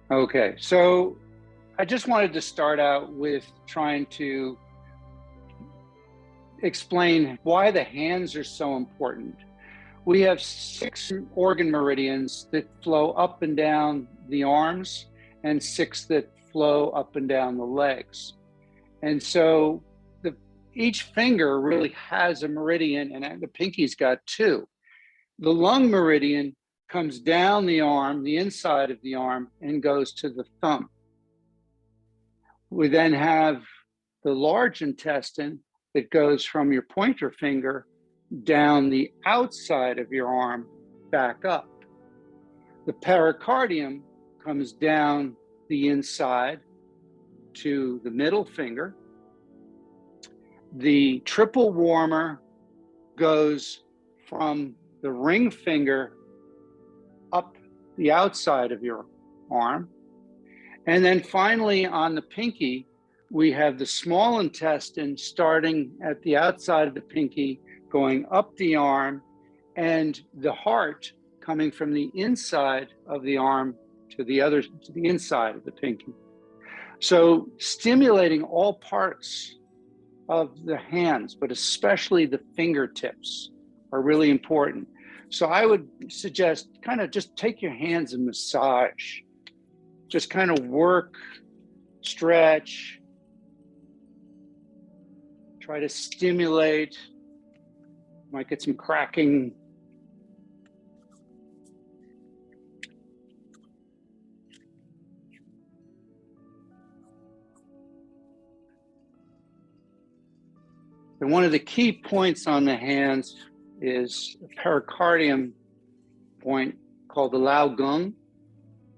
Okay, so I just wanted to start out with trying to explain why the hands are so important. We have 6 organ meridians that flow up and down the arms and 6 that flow up and down the legs. And so each finger really has a meridian, and the pinky's got 2. The lung meridian comes down the arm, the inside of the arm, and goes to the thumb. We then have the large intestine that goes from your pointer finger down the outside of your arm back up. The pericardium comes down the inside to the middle finger. The triple warmer goes from the ring finger up the outside of your arm. And then finally on the pinky, we have the small intestine starting at the outside of the pinky, going up the arm, and the heart coming from the inside of the arm to the inside of the pinky. So stimulating all parts of the hands, but especially the fingertips, are really important. So I would suggest kind of just take your hands and massage. Just kind of work, stretch, try to stimulate. Might get some cracking. And one of the key points on the hands is a pericardium point called the Lao Gung.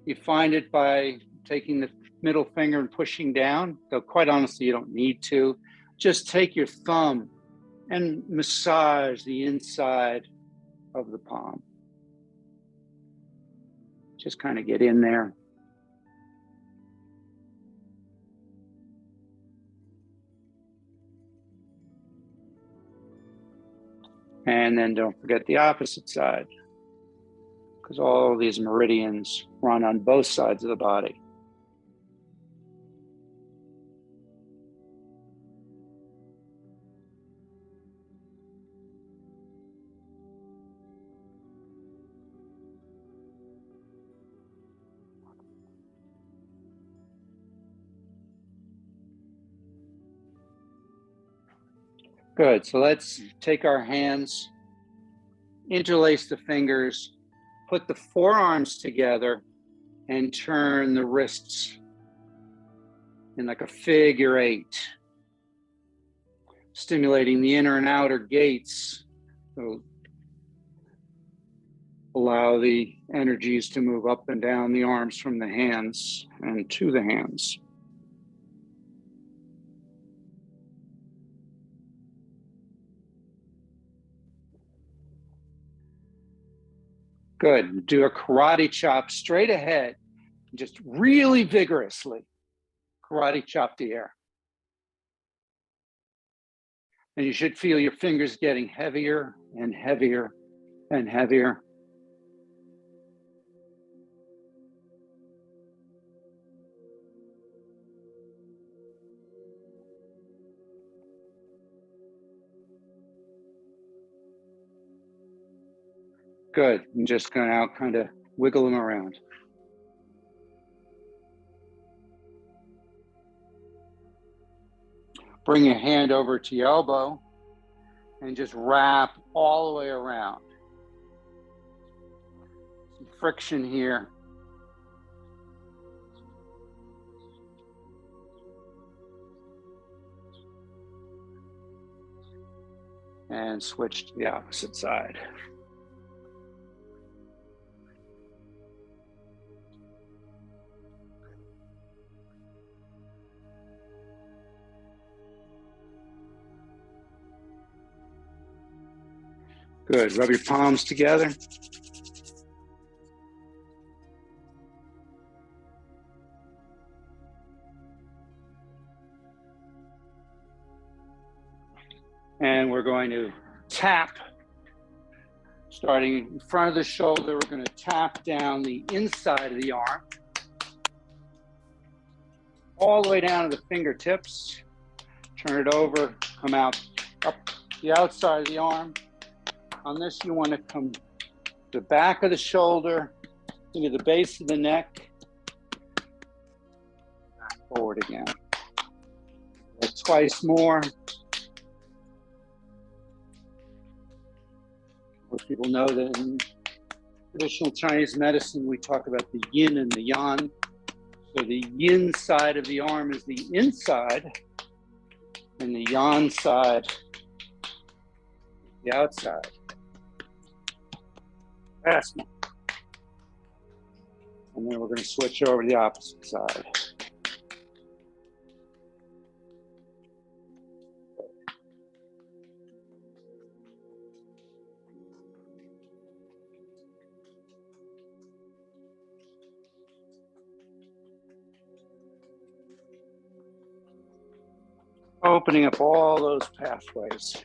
You find it by taking the middle finger and pushing down, though quite honestly, you don't need to. Just take your thumb and massage the inside of the palm. Just kind of get in there. And then don't forget the opposite side, because all these meridians run on both sides of the body. Good, so let's take our hands, interlace the fingers, put the forearms together, and turn the wrists in like a figure 8, stimulating the inner and outer gates. So allow the energies to move up and down the arms from the hands and to the hands. Good. Do a karate chop straight ahead, just really vigorously. Karate chop the air. And you should feel your fingers getting heavier and heavier and heavier. Good. I'm just going to kind of wiggle them around. Bring your hand over to your elbow and just wrap all the way around. Some friction here. And switch to the opposite side. Good. Rub your palms together. And we're going to tap, starting in front of the shoulder. We're going to tap down the inside of the arm. all the way down to the fingertips. Turn it over, come out up the outside of the arm. On this, you want to come to the back of the shoulder, into the base of the neck, back forward again. Twice more. Most people know that in traditional Chinese medicine, we talk about the yin and the yang. So the yin side of the arm is the inside, and the yang side, the outside. Last one. And then we're going to switch over to the opposite side. Opening up all those pathways.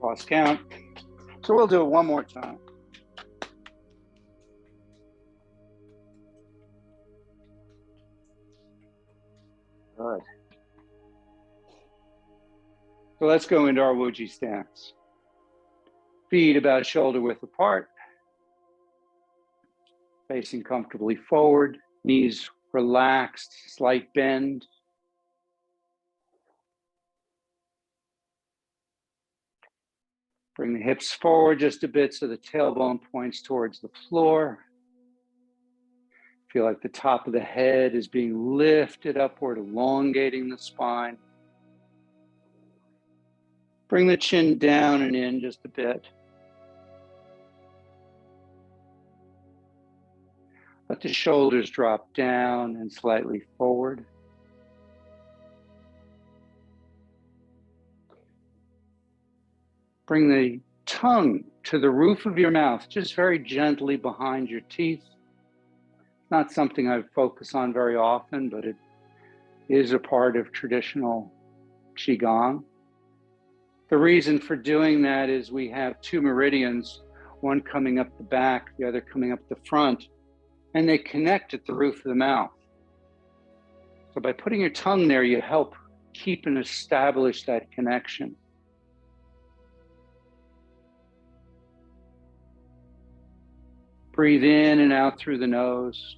Lost count. So we'll do it one more time. Good. So let's go into our Wuji stance. Feet about shoulder width apart. Facing comfortably forward. Knees relaxed, slight bend. Bring the hips forward just a bit so the tailbone points towards the floor. Feel like the top of the head is being lifted upward, elongating the spine. Bring the chin down and in just a bit. Let the shoulders drop down and slightly forward. Bring the tongue to the roof of your mouth, just very gently behind your teeth. Not something I focus on very often, but it is a part of traditional QiGong. The reason for doing that is we have two meridians, one coming up the back, the other coming up the front, and they connect at the roof of the mouth. So by putting your tongue there, you help keep and establish that connection. Breathe in and out through the nose.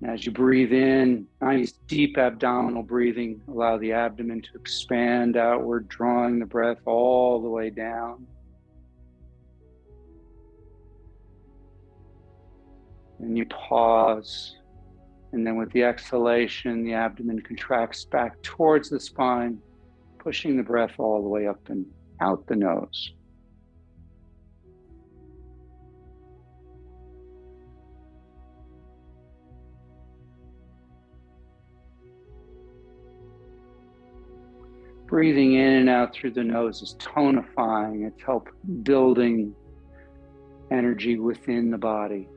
As you breathe in, nice deep abdominal breathing. Allow the abdomen to expand outward, drawing the breath all the way down. And you pause. And then with the exhalation, the abdomen contracts back towards the spine, pushing the breath all the way up and out the nose. Breathing in and out through the nose is tonifying. It's help building energy within the body.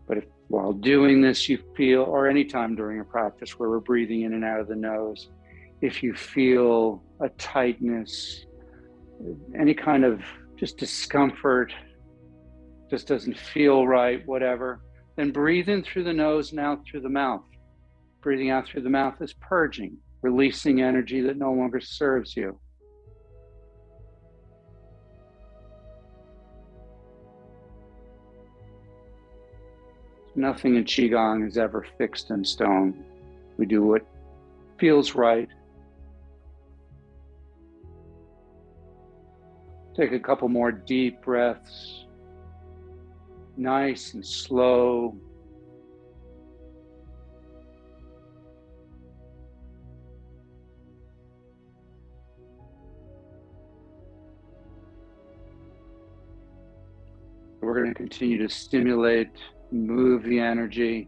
But if while doing this you feel, or anytime during a practice where we're breathing in and out of the nose, if you feel a tightness, any kind of just discomfort, just doesn't feel right, whatever, then breathe in through the nose and out through the mouth. Breathing out through the mouth is purging, releasing energy that no longer serves you. Nothing in QiGong is ever fixed in stone. We do what feels right. Take a couple more deep breaths, nice and slow. We're going to continue to stimulate, move the energy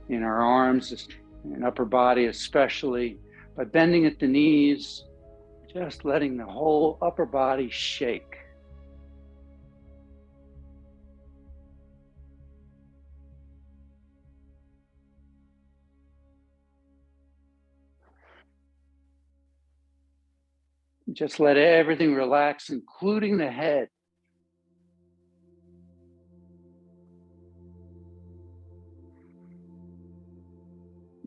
in our arms and upper body, especially by bending at the knees, Just letting the whole upper body shake. Just let everything relax, including the head.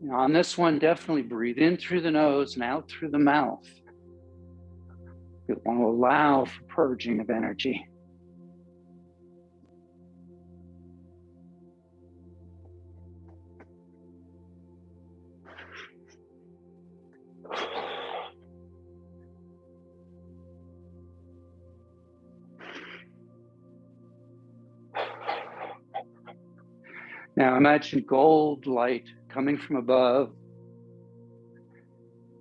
Now on this one, definitely breathe in through the nose and out through the mouth. You want to allow for purging of energy. Now imagine gold light coming from above,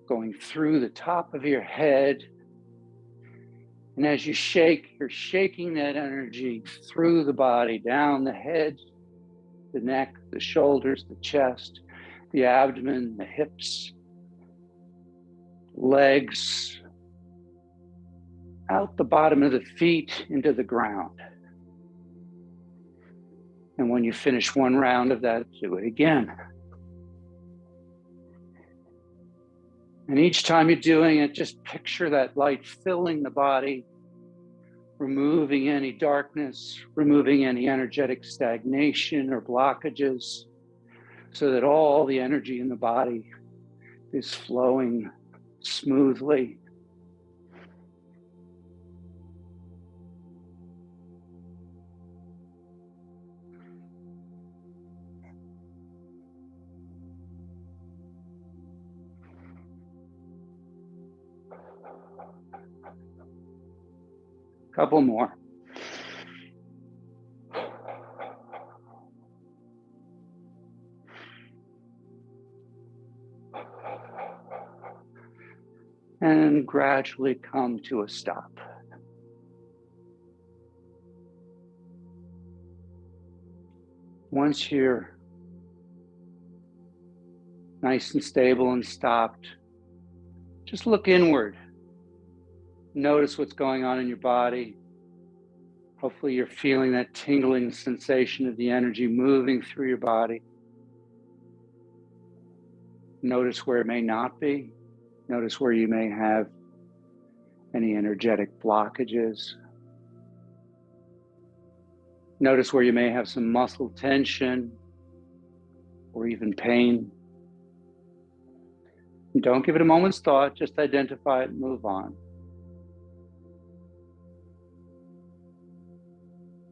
going through the top of your head. And as you shake, you're shaking that energy through the body, down the head, the neck, the shoulders, the chest, the abdomen, the hips, legs, out the bottom of the feet into the ground. And when you finish one round of that, do it again. And each time you're doing it, just picture that light filling the body, removing any darkness, removing any energetic stagnation or blockages, so that all the energy in the body is flowing smoothly. Couple more. And gradually come to a stop. Once you're nice and stable and stopped, just look inward. Notice what's going on in your body. Hopefully you're feeling that tingling sensation of the energy moving through your body. Notice where it may not be. Notice where you may have any energetic blockages. Notice where you may have some muscle tension or even pain. And don't give it a moment's thought, just identify it and move on.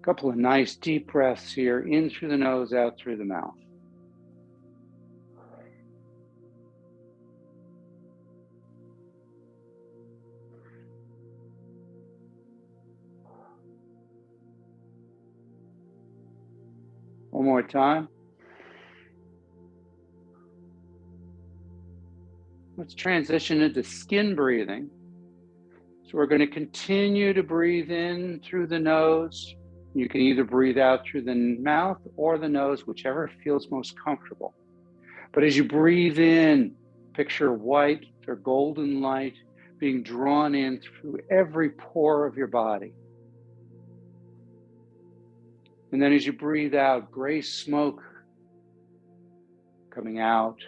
A couple of nice deep breaths here, in through the nose, out through the mouth. One more time. Let's transition into skin breathing. So we're going to continue to breathe in through the nose. You can either breathe out through the mouth or the nose, whichever feels most comfortable. But as you breathe in, picture white or golden light being drawn in through every pore of your body. And then as you breathe out, gray smoke coming out,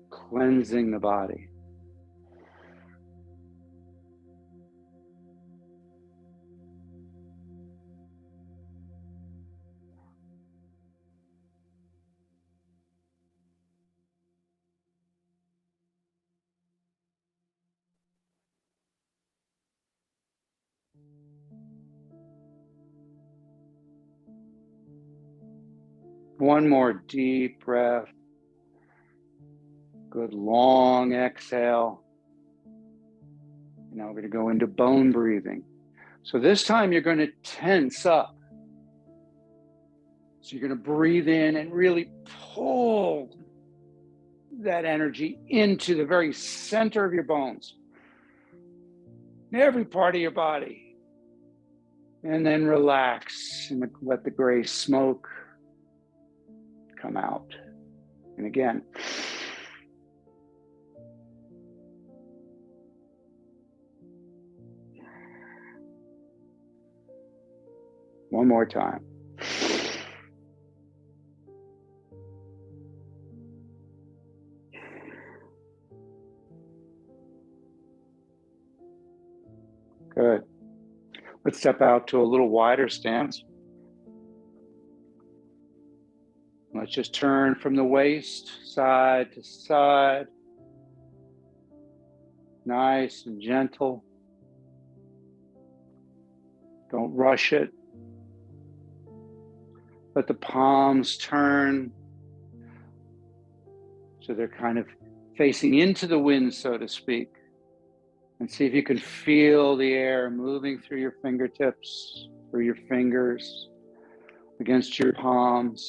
cleansing the body. One more deep breath. Good long exhale. Now we're going to go into bone breathing. So this time you're going to tense up. So you're going to breathe in and really pull that energy into the very center of your bones, every part of your body. And then relax and let the gray smoke come out. And again. One more time. Good. Let's step out to a little wider stance. Let's just turn from the waist, side to side. Nice and gentle. Don't rush it. Let the palms turn so they're kind of facing into the wind, so to speak. And see if you can feel the air moving through your fingertips, through your fingers, against your palms.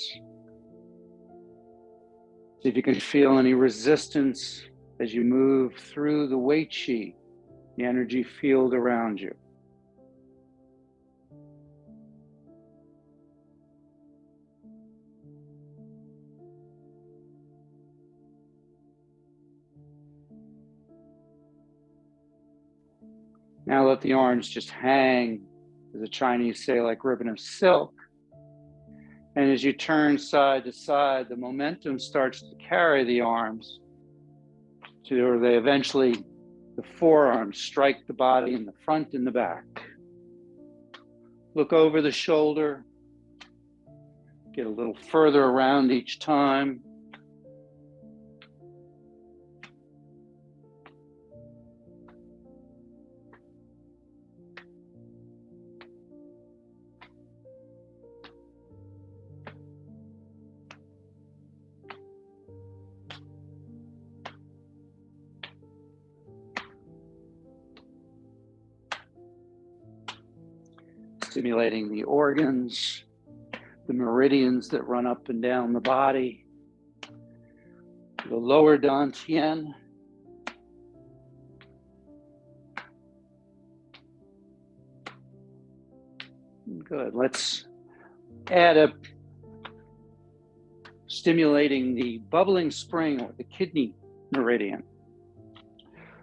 See if you can feel any resistance as you move through the weight sheet, the energy field around you. Now let the arms just hang, as the Chinese say, like ribbon of silk. And as you turn side to side, the momentum starts to carry the arms to where they eventually, the forearms strike the body in the front and the back. Look over the shoulder. Get a little further around each time. Stimulating the organs, the meridians that run up and down the body, the lower dantian. Good. Let's add stimulating the bubbling spring or the kidney meridian.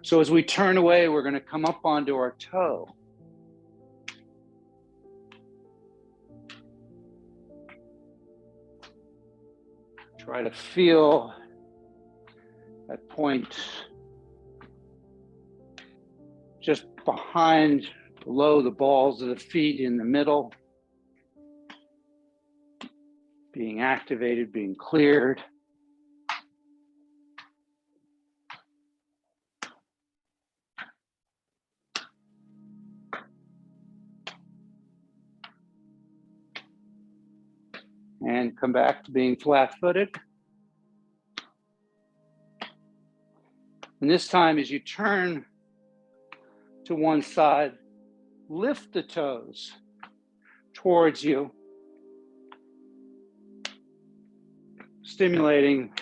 So as we turn away, we're going to come up onto our toe. Try to feel that point just behind, below the balls of the feet in the middle, being activated, being cleared. And come back to being flat-footed. And this time, as you turn to one side, lift the toes towards you, stimulating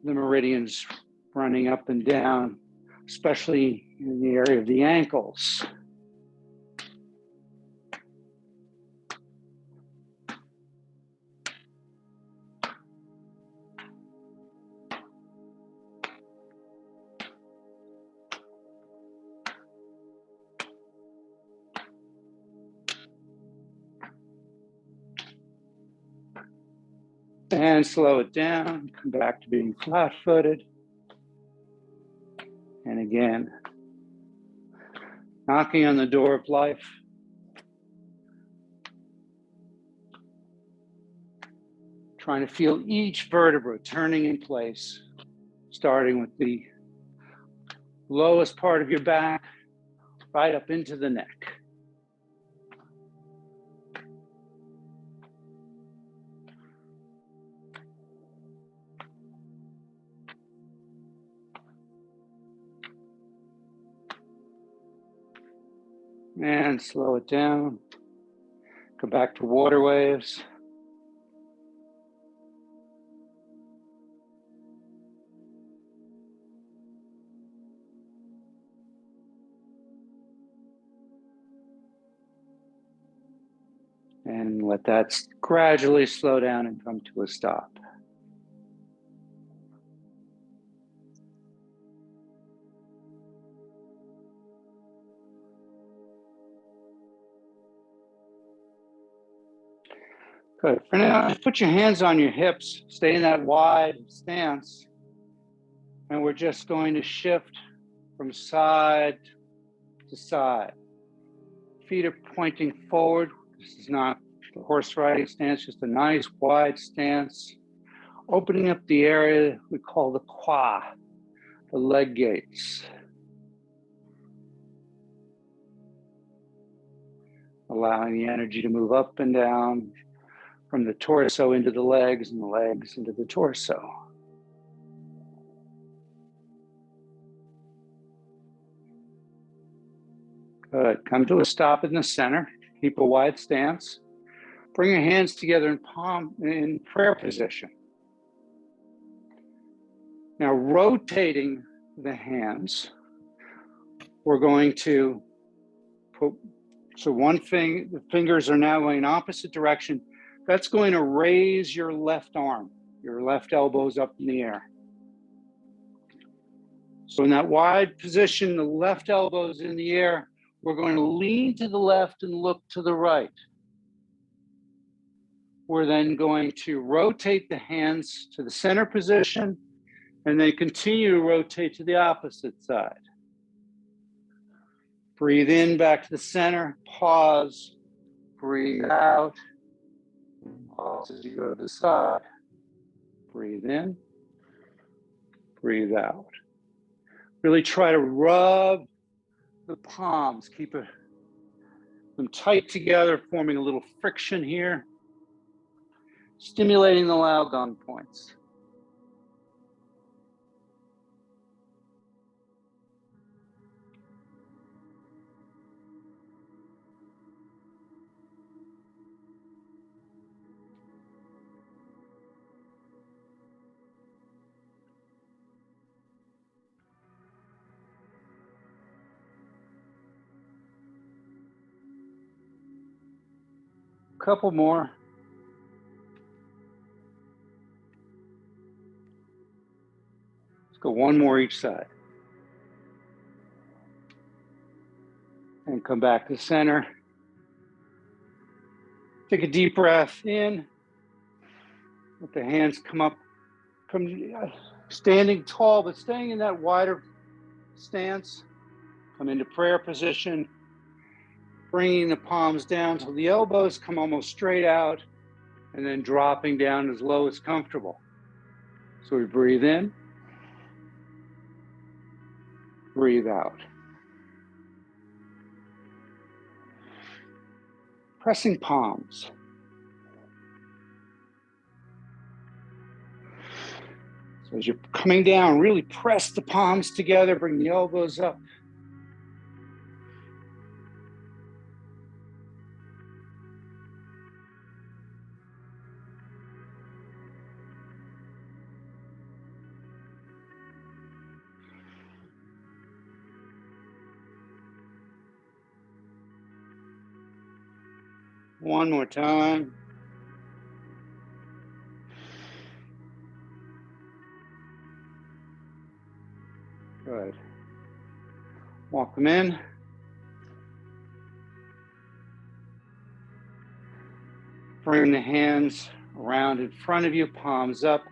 the meridians running up and down, especially in the area of the ankles. And slow it down, come back to being flat-footed. And again, knocking on the door of life. Trying to feel each vertebra turning in place, starting with the lowest part of your back, right up into the neck. And slow it down. Come back to water waves. And let that gradually slow down and come to a stop. Good. For now, put your hands on your hips, stay in that wide stance, and we're just going to shift from side to side. Feet are pointing forward. This is not the horse riding stance, just a nice wide stance, opening up the area we call the qua, the leg gates. Allowing the energy to move up and down from the torso into the legs and the legs into the torso. Good. Come to a stop in the center. Keep a wide stance. Bring your hands together in prayer position. Now, rotating the hands, we're going to put, so the fingers are now going in opposite direction. That's going to raise your left arm. Your left elbow's up in the air. So in that wide position, the left elbow's in the air. We're going to lean to the left and look to the right. We're then going to rotate the hands to the center position and then continue to rotate to the opposite side. Breathe in back to the center, pause, breathe out, pause as you go to the side. Breathe in, breathe out. Really try to rub the palms, keep them tight together, forming a little friction here, stimulating the Laogong points. Couple more. Let's go one more each side. And come back to center. Take a deep breath in. Let the hands come up, standing tall, but staying in that wider stance. Come into prayer position. Bringing the palms down till the elbows come almost straight out, and then dropping down as low as comfortable. So we breathe in, breathe out. Pressing palms. So as you're coming down, really press the palms together, bring the elbows up. One more time. Good. Walk them in. Bring the hands around in front of you, palms up.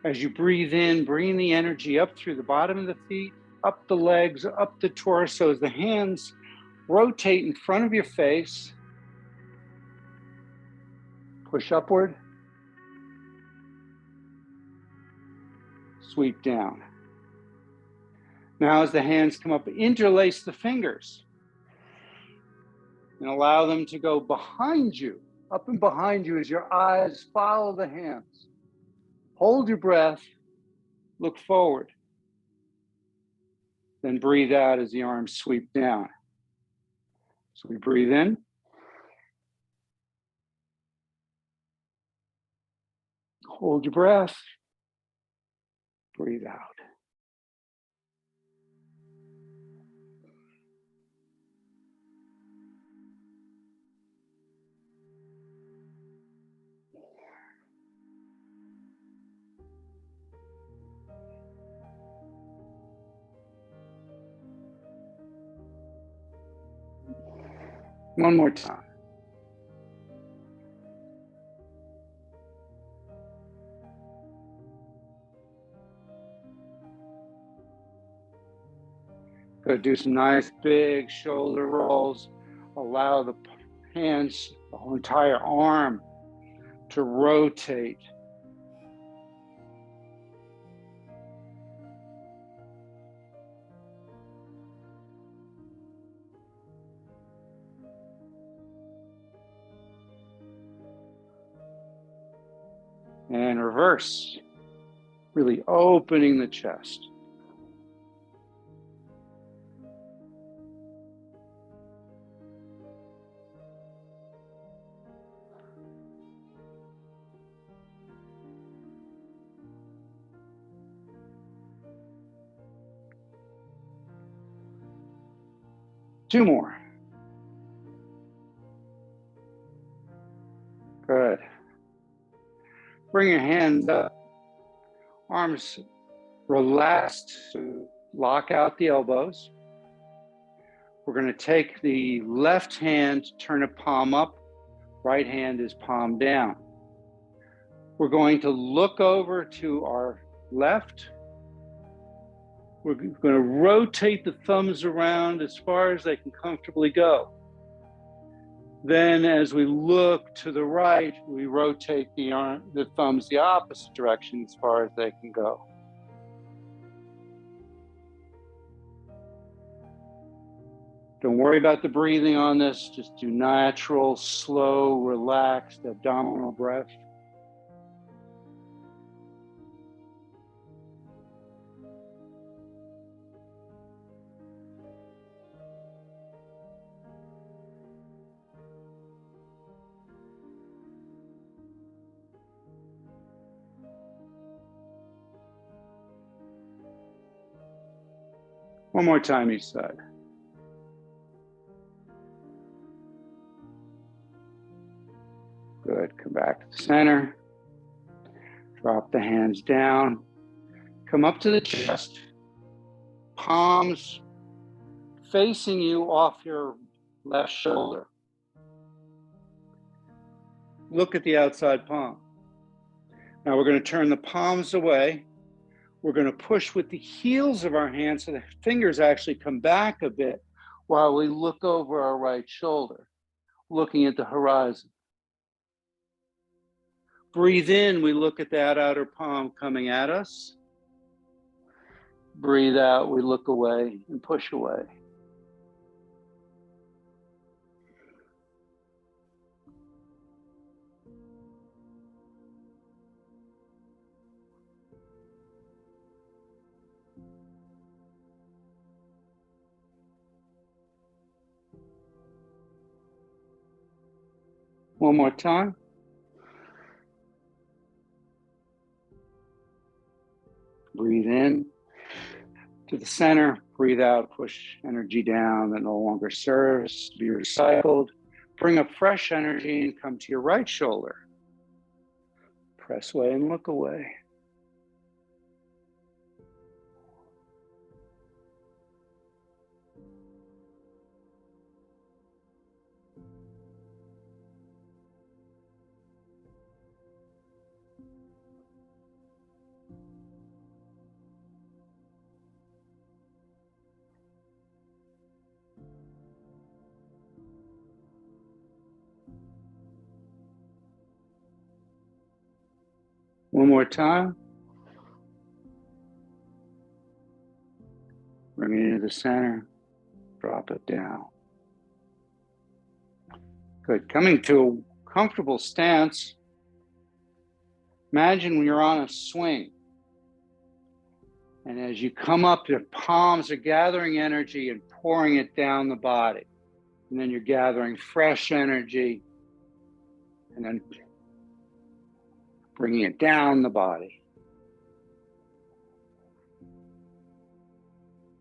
As you breathe in, bring the energy up through the bottom of the feet, up the legs, up the torso as the hands rotate in front of your face. Push upward. Sweep down. Now as the hands come up, interlace the fingers and allow them to go behind you, up and behind you as your eyes follow the hands. Hold your breath, look forward. Then breathe out as the arms sweep down. So we breathe in. Hold your breath. Breathe out. One more time. So do some nice big shoulder rolls. Allow the hands, the whole entire arm to rotate. And reverse, really opening the chest. Two more. Good. Bring your hand up, arms relaxed, lock out the elbows. We're going to take the left hand, turn it palm up, right hand is palm down. We're going to look over to our left. We're going to rotate the thumbs around as far as they can comfortably go. Then as we look to the right, we rotate the thumbs the opposite direction as far as they can go. Don't worry about the breathing on this. Just do natural, slow, relaxed abdominal breath. One more time each side. Good. Come back to the center. Drop the hands down. Come up to the chest. Palms facing you off your left shoulder. Look at the outside palm. Now we're going to turn the palms away. We're going to push with the heels of our hands so the fingers actually come back a bit while we look over our right shoulder, looking at the horizon. Breathe in, we look at that outer palm coming at us. Breathe out, we look away and push away. One more time. Breathe in to the center. Breathe out, push energy down that no longer serves to be recycled. Bring up fresh energy and come to your right shoulder. Press away and look away. One more time. Bring it into the center. Drop it down. Good. Coming to a comfortable stance. Imagine when you're on a swing. And as you come up, your palms are gathering energy and pouring it down the body. And then you're gathering fresh energy and then bringing it down the body.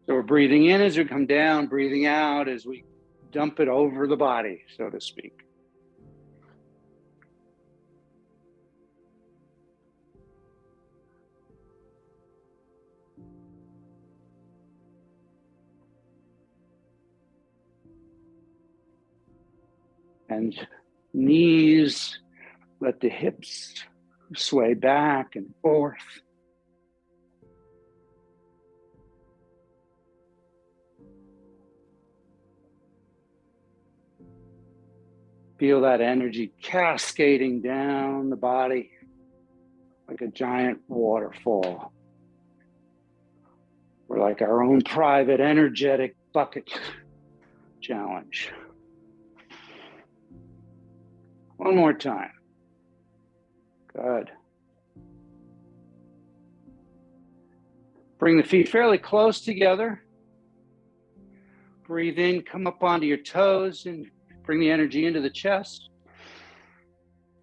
So we're breathing in as we come down, breathing out as we dump it over the body, so to speak. And knees, let the hips sway back and forth. Feel that energy cascading down the body like a giant waterfall. We're like our own private energetic bucket challenge. One more time. Good. Bring the feet fairly close together. Breathe in, come up onto your toes and bring the energy into the chest.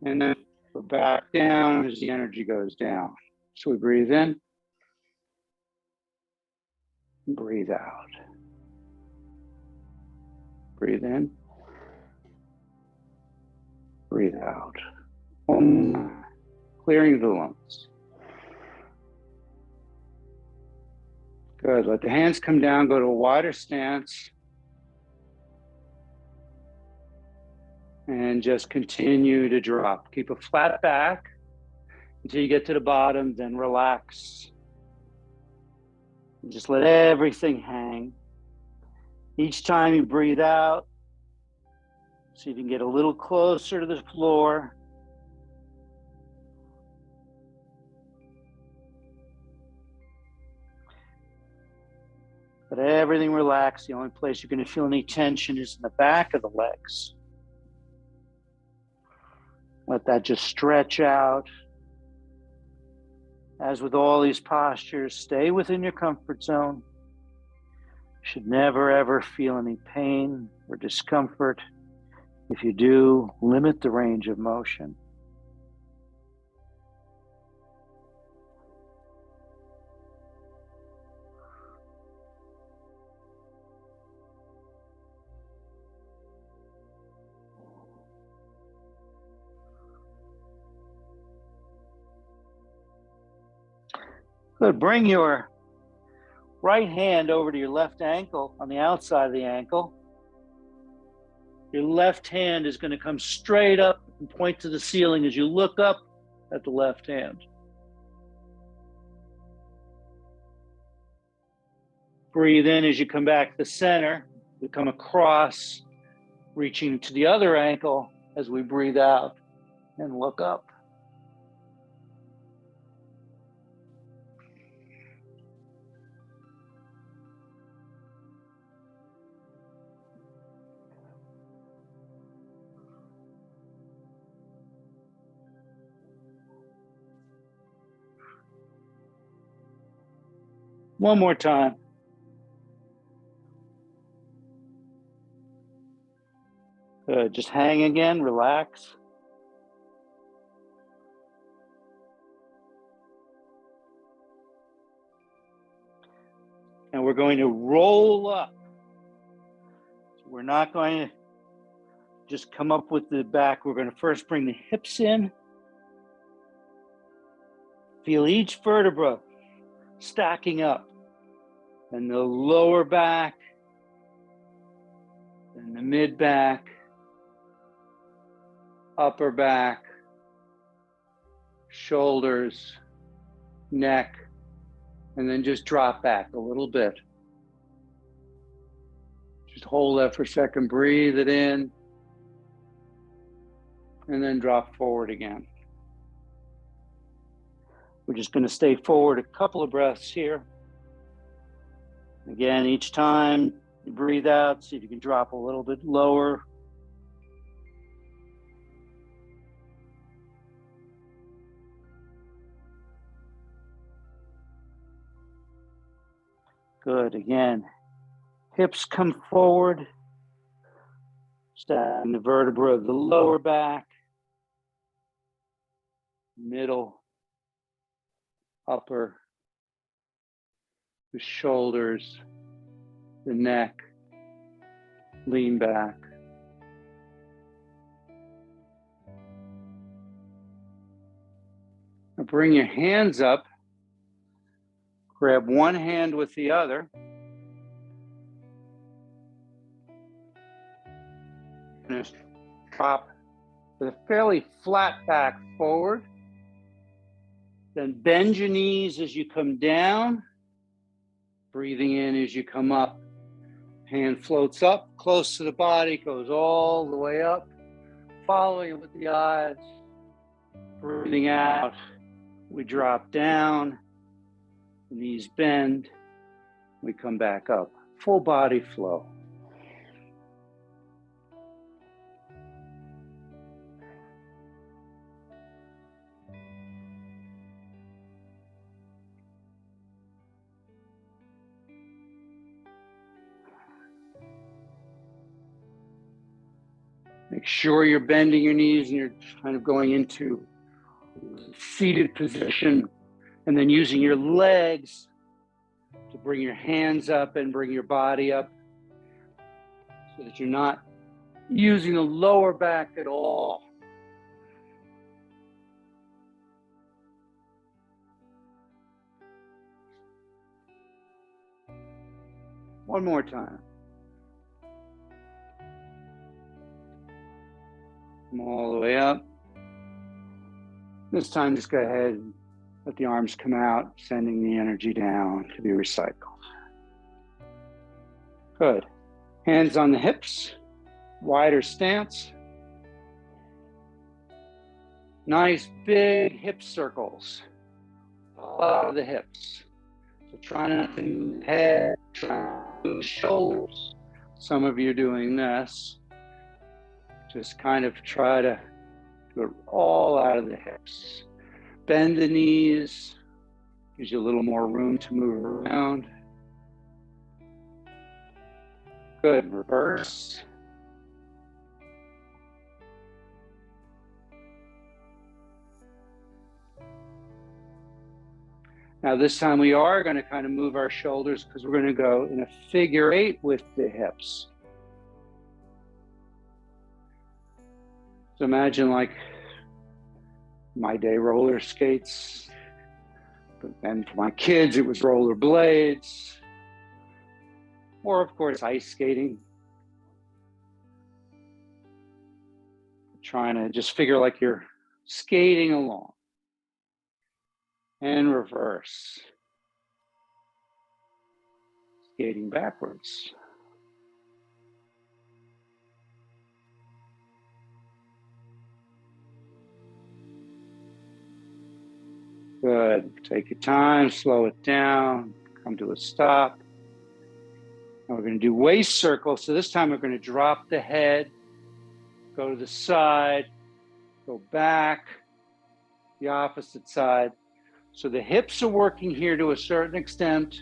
And then go back down as the energy goes down. So we breathe in. Breathe out. Breathe in. Breathe out. Clearing the lungs. Good. Let the hands come down, go to a wider stance. And just continue to drop. Keep a flat back until you get to the bottom, then relax. And just let everything hang. Each time you breathe out, see if you can get a little closer to the floor. Let everything relax. The only place you're going to feel any tension is in the back of the legs. Let that just stretch out. As with all these postures, stay within your comfort zone. You should never ever feel any pain or discomfort. If you do, limit the range of motion. Good. Bring your right hand over to your left ankle on the outside of the ankle. Your left hand is going to come straight up and point to the ceiling as you look up at the left hand. Breathe in as you come back to the center. We come across, reaching to the other ankle as we breathe out and look up. One more time. Good. Just hang again, relax. And we're going to roll up. So we're not going to just come up with the back. We're going to first bring the hips in. Feel each vertebra stacking up. And the lower back, and the mid back, upper back, shoulders, neck, and then just drop back a little bit. Just hold that for a second, breathe it in, and then drop forward again. We're just going to stay forward a couple of breaths here. Again, each time you breathe out, see if you can drop a little bit lower. Good. Again, hips come forward. Stack the vertebra of the lower back, middle, upper, the shoulders, the neck, lean back. Now bring your hands up, grab one hand with the other. And just drop with a fairly flat back forward. Then bend your knees as you come down. Breathing in as you come up. Hand floats up, close to the body, goes all the way up. following it with the eyes. Breathing out, we drop down, the knees bend, we come back up. Full body flow. Make sure you're bending your knees and you're kind of going into seated position, and then using your legs to bring your hands up and bring your body up so that you're not using the lower back at all. One more time. Come all the way up. This time, just go ahead and let the arms come out, sending the energy down to be recycled. Good. Hands on the hips, wider stance. Nice big hip circles all out of the hips. So try not to move the head, try not to move the shoulders. Some of you are doing this. Just kind of try to do it all out of the hips. Bend the knees, gives you a little more room to move around. Good, reverse. Now this time we are going to kind of move our shoulders because we're going to go in a figure 8 with the hips. So imagine like my day roller skates, but then for my kids it was roller blades, or of course ice skating. Trying to just figure like you're skating along. And reverse. Skating backwards. Good. Take your time, slow it down, come to a stop. Now we're going to do waist circles. So this time we're going to drop the head, go to the side, go back, the opposite side. So the hips are working here to a certain extent,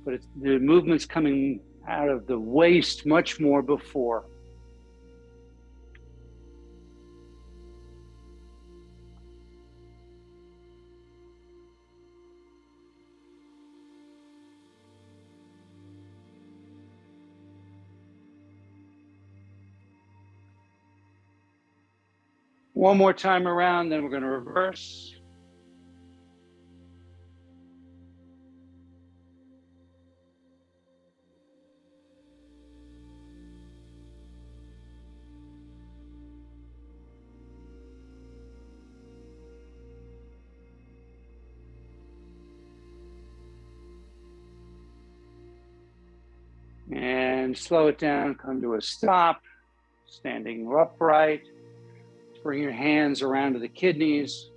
but the movement's coming out of the waist much more before. One more time around, then we're going to reverse. And slow it down, come to a stop, standing upright. Bring your hands around to the kidneys,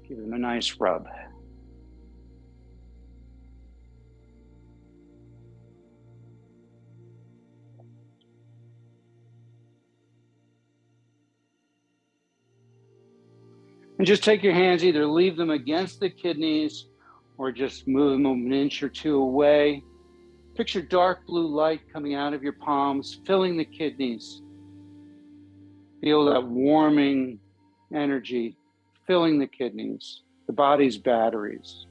give them a nice rub. And just take your hands, either leave them against the kidneys or just move them an inch or two away. Picture dark blue light coming out of your palms, filling the kidneys. Feel that warming energy filling the kidneys, the body's batteries.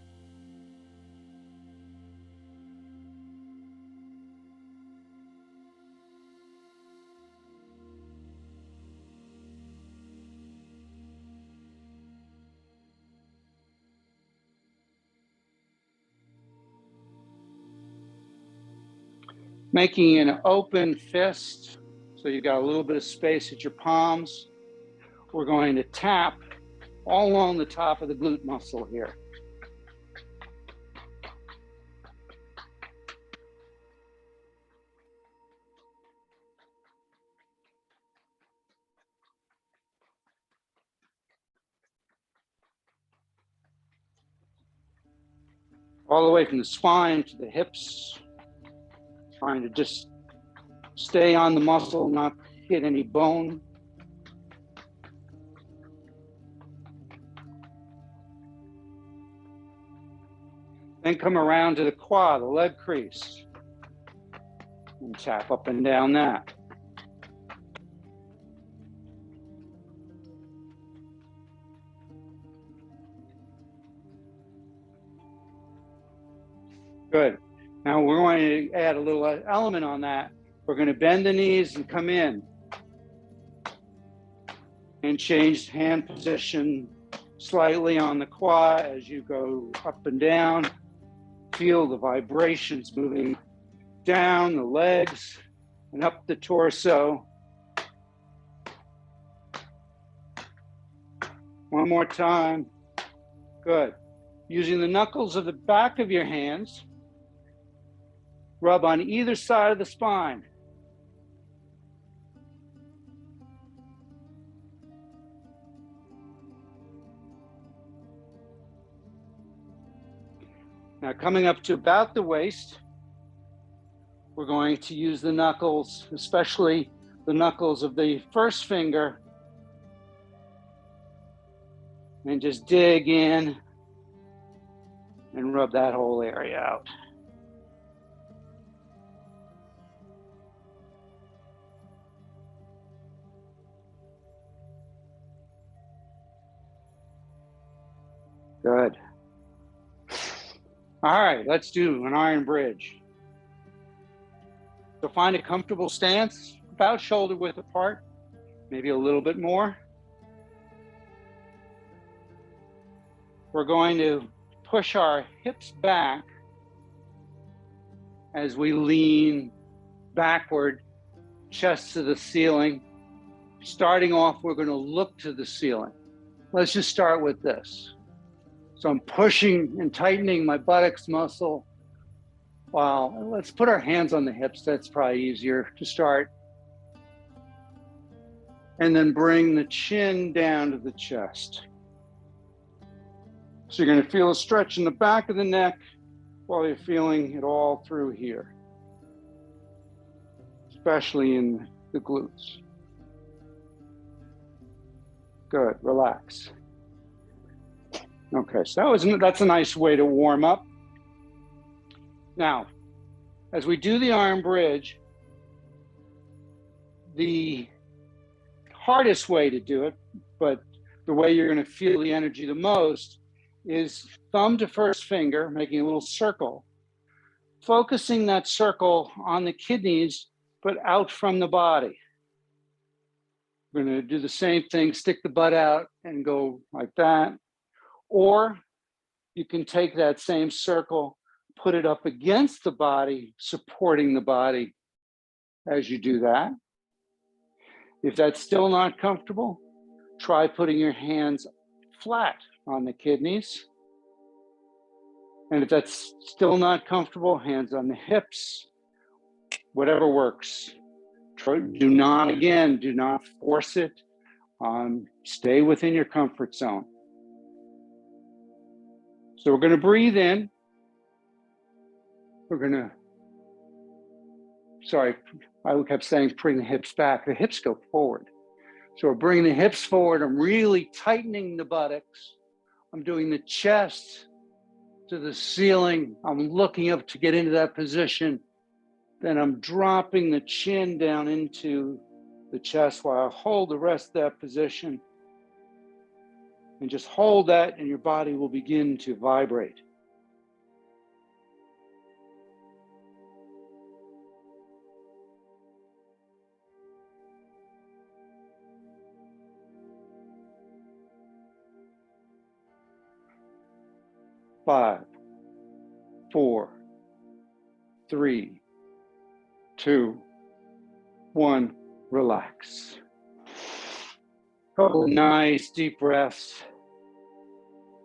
Making an open fist, so you've got a little bit of space at your palms. We're going to tap all along the top of the glute muscle here. all the way from the spine to the hips, trying to just stay on the muscle, not hit any bone. Then come around to the quad, the leg crease, and tap up and down that. Good. Now we're going to add a little element on that. We're going to bend the knees and come in and change hand position slightly on the quad as you go up and down. Feel the vibrations moving down the legs and up the torso. One more time. Good. Using the knuckles of the back of your hands, rub on either side of the spine. Now coming up to about the waist, we're going to use the knuckles, especially the knuckles of the first finger, and just dig in and rub that whole area out. Good. All right, let's do an iron bridge. So find a comfortable stance, about shoulder width apart, maybe a little bit more. We're going to push our hips back as we lean backward, chest to the ceiling. Starting off, we're going to look to the ceiling. Let's just start with this. So I'm pushing and tightening my buttocks muscle. Wow, let's put our hands on the hips. That's probably easier to start. And then bring the chin down to the chest. So you're going to feel a stretch in the back of the neck while you're feeling it all through here, especially in the glutes. Good, relax. Okay, so that's a nice way to warm up. Now, as we do the arm bridge, the hardest way to do it, but the way you're going to feel the energy the most, is thumb to first finger, making a little circle, focusing that circle on the kidneys, but out from the body. We're going to do the same thing, stick the butt out and go like that. Or you can take that same circle, put it up against the body, supporting the body as you do that. If that's still not comfortable, try putting your hands flat on the kidneys. And if that's still not comfortable, hands on the hips, whatever works. Do not force it. Stay within your comfort zone. So we're going to breathe in. I kept saying bring the hips back. The hips go forward. So we're bringing the hips forward. I'm really tightening the buttocks. I'm doing the chest to the ceiling. I'm looking up to get into that position. Then I'm dropping the chin down into the chest while I hold the rest of that position. And just hold that and your body will begin to vibrate. Five, 4, 3, 2, 1, relax. Couple nice deep breaths.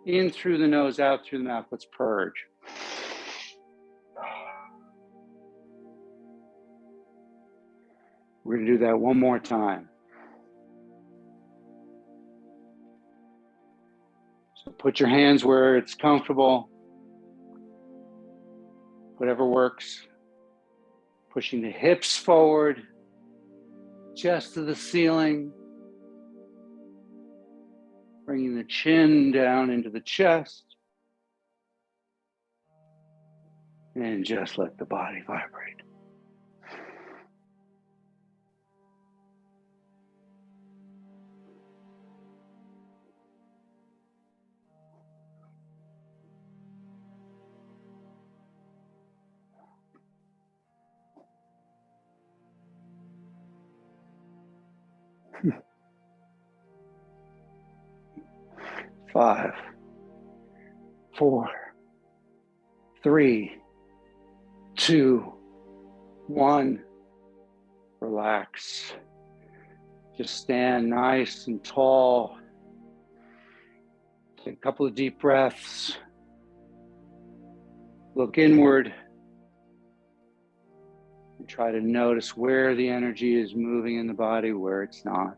In through the nose, out through the mouth. Let's purge. We're going to do that one more time. So put your hands where it's comfortable. whatever works. Pushing the hips forward, chest to the ceiling. Bringing the chin down into the chest. And just let the body vibrate. Five, 4, 3, 2, 1. Relax. Just stand nice and tall. Take a couple of deep breaths. Look inward. And try to notice where the energy is moving in the body, where it's not.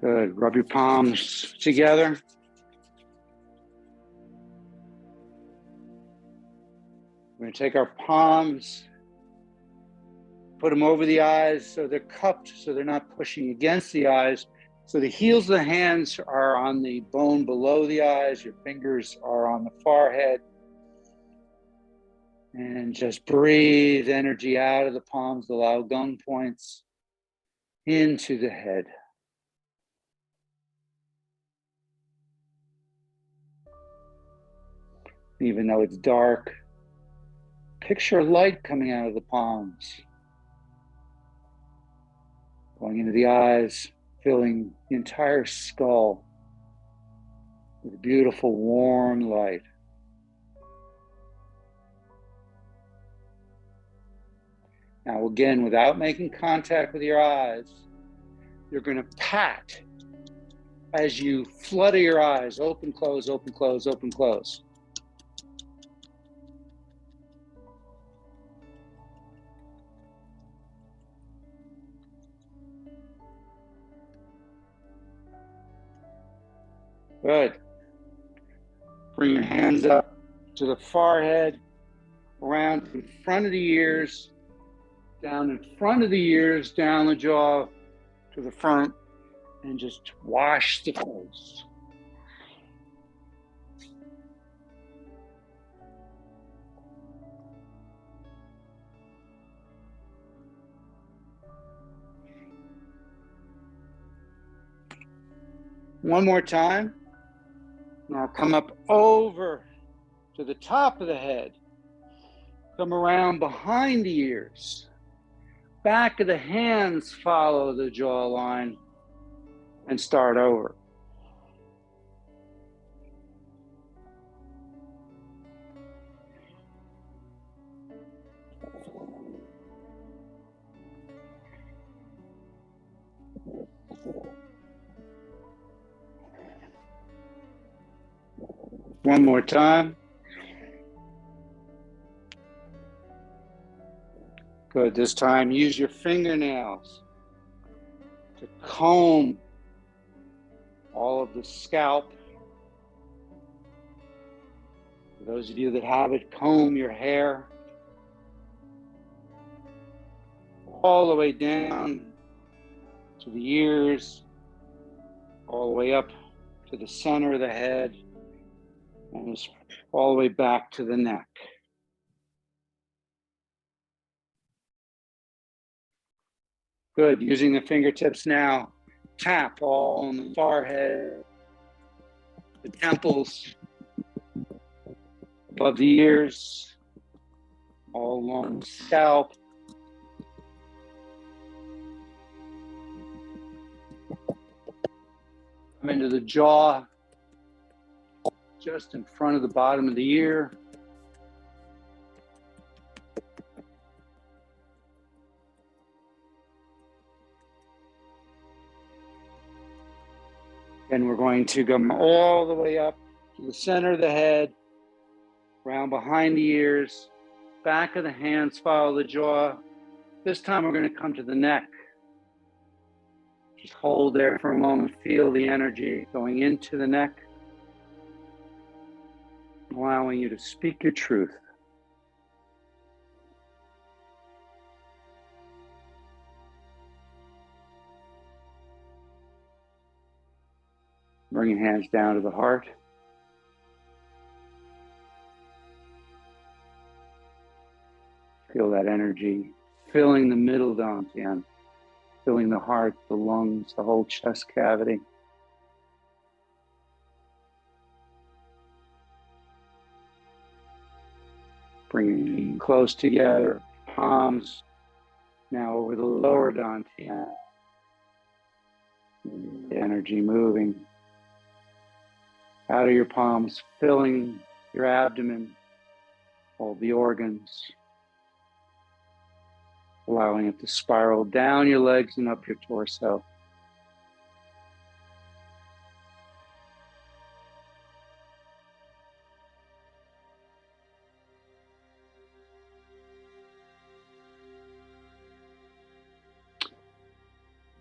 Good. Rub your palms together. We're going to take our palms, put them over the eyes so they're cupped, so they're not pushing against the eyes. So the heels of the hands are on the bone below the eyes. Your fingers are on the forehead. And just breathe energy out of the palms, allow gun points into the head. Even though it's dark, picture light coming out of the palms, going into the eyes, filling the entire skull with beautiful warm light. Now again, without making contact with your eyes, you're going to pat as you flutter your eyes, open, close, open, close, open, close. Good. Bring your hands up to the forehead, around in front of the ears, down in front of the ears, down the jaw to the front, and just wash the face. One more time. Now come up over to the top of the head. Come around behind the ears. Back of the hands follow the jawline and start over. One more time. Good. This time, use your fingernails to comb all of the scalp. For those of you that have it, comb your hair all the way down to the ears, all the way up to the center of the head, and all the way back to the neck. Good. Using the fingertips now, tap all on the forehead, the temples, above the ears, all along the scalp. Come into the jaw, just in front of the bottom of the ear. And we're going to come all the way up to the center of the head, around behind the ears, back of the hands, follow the jaw. This time we're going to come to the neck. Just hold there for a moment. Feel the energy going into the neck, allowing you to speak your truth. Bring your hands down to the heart. Feel that energy filling the middle dantian, filling the heart, the lungs, the whole chest cavity. Bringing close together, palms now over the lower dantian. The energy moving out of your palms, filling your abdomen, all the organs, allowing it to spiral down your legs and up your torso.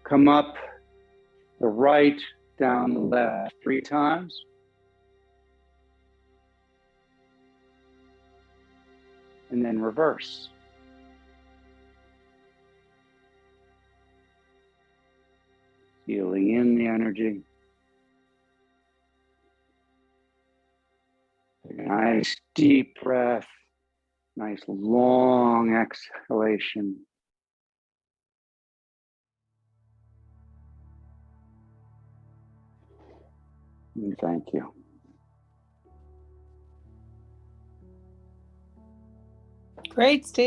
Come up the right, down the left 3 times. And then reverse. Feeling in the energy. Nice deep breath. Nice long exhalation. And thank you. Great, Steve.